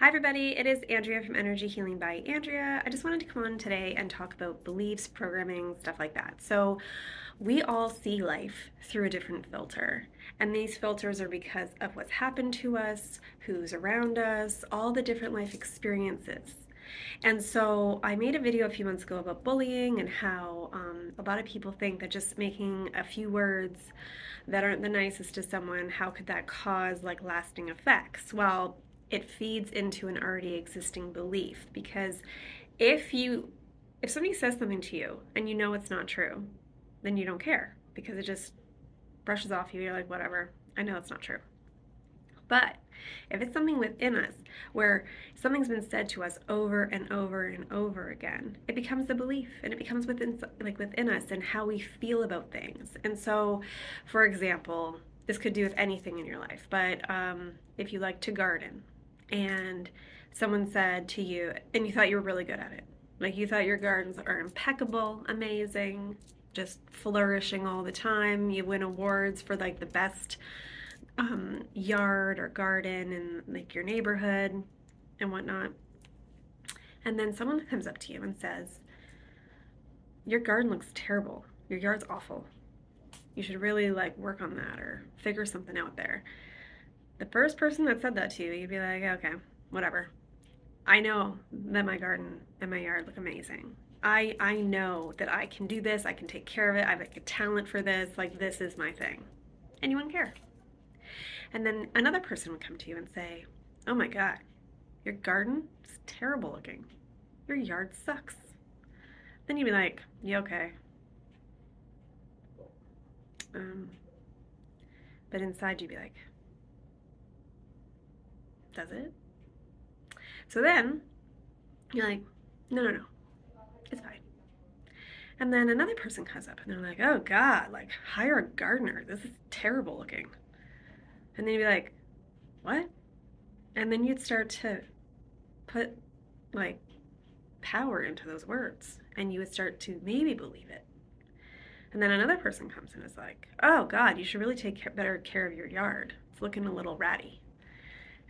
Hi everybody, it is Andrea from Energy Healing by Andrea. I just wanted to come on today and talk about beliefs, programming, stuff like that. So we all see life through a different filter. And these filters are because of what's happened to us, who's around us, all the different life experiences. And so I made a video a few months ago about bullying and how a lot of people think that just making a few words that aren't the nicest to someone, how could that cause like lasting effects? Well, it feeds into an already existing belief because if you if somebody says something to you and you know it's not true, then you don't care because it just brushes off you. You're like, whatever, I know it's not true. But if it's something within us where something's been said to us over and over and over again, it becomes the belief and it becomes within us and how we feel about things. And so, for example, this could do with anything in your life, but if you like to garden and someone said to you, and you thought you were really good at it, like you thought your gardens are impeccable, amazing, just flourishing all the time. You win awards for like the best yard or garden in like your neighborhood and whatnot. And then someone comes up to you and says, your garden looks terrible. Your yard's awful. You should really like work on that or figure something out there. The first person that said that to you, you'd be like, okay, whatever. I know that my garden and my yard look amazing. I know that I can do this. I can take care of it. I have like a talent for this. Like this is my thing. And you wouldn't care. And then another person would come to you and say, oh my God, your garden is terrible looking. Your yard sucks. Then you'd be like, yeah, okay. Um, but inside you'd be like, does it? So then you're like, no, no, no, it's fine. And then another person comes up and they're like, oh God, like hire a gardener. This is terrible looking. And then you'd be like, what? And then you'd start to put like power into those words and you would start to maybe believe it. And then another person comes and is like, oh God, you should really take better care of your yard. It's looking a little ratty.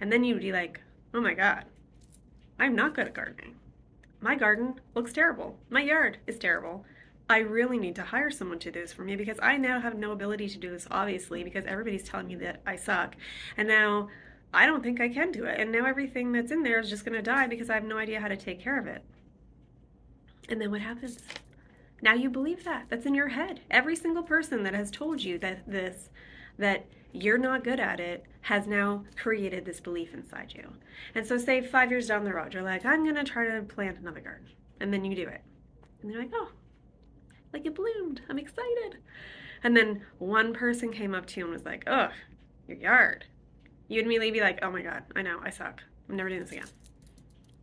And then you'd be like, oh my God, I'm not good at gardening. My garden looks terrible. My yard is terrible. I really need to hire someone to do this for me because I now have no ability to do this, obviously, because everybody's telling me that I suck. And now I don't think I can do it. And now everything that's in there is just going to die because I have no idea how to take care of it. And then what happens? Now you believe that. That's in your head. Every single person that has told you that you're not good at it has now created this belief inside you. And so say 5 years down the road, you're like, I'm going to try to plant another garden. And then you do it. And you're like, oh, like it bloomed. I'm excited. And then one person came up to you and was like, ugh, your yard. You'd immediately be like, oh my God, I know, I suck. I'm never doing this again.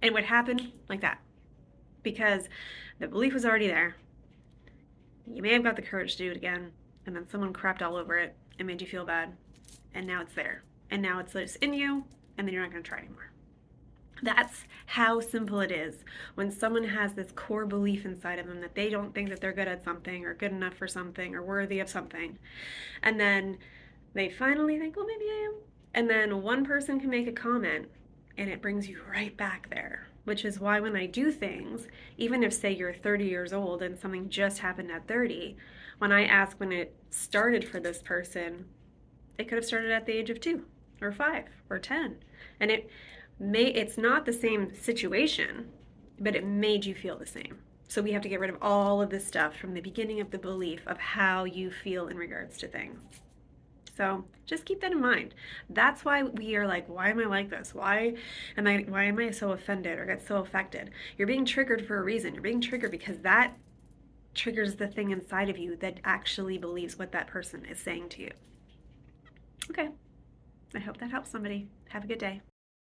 And it would happen like that because the belief was already there. You may have got the courage to do it again, and then someone crapped all over it and made you feel bad, and now it's there. And now it's just in you, and then you're not going to try anymore. That's how simple it is when someone has this core belief inside of them that they don't think that they're good at something or good enough for something or worthy of something. And then they finally think, well, maybe I am. And then one person can make a comment and it brings you right back there. Which is why when I do things, even if say you're 30 years old and something just happened at 30, when I ask when it started for this person, it could have started at the age of 2 or 5 or 10. And it's not the same situation, but it made you feel the same. So we have to get rid of all of this stuff from the beginning of the belief of how you feel in regards to things. So just keep that in mind. That's why we are like, why am I like this? Why am I so offended or get so affected? You're being triggered for a reason. You're being triggered because that triggers the thing inside of you that actually believes what that person is saying to you. Okay. I hope that helps somebody. Have a good day.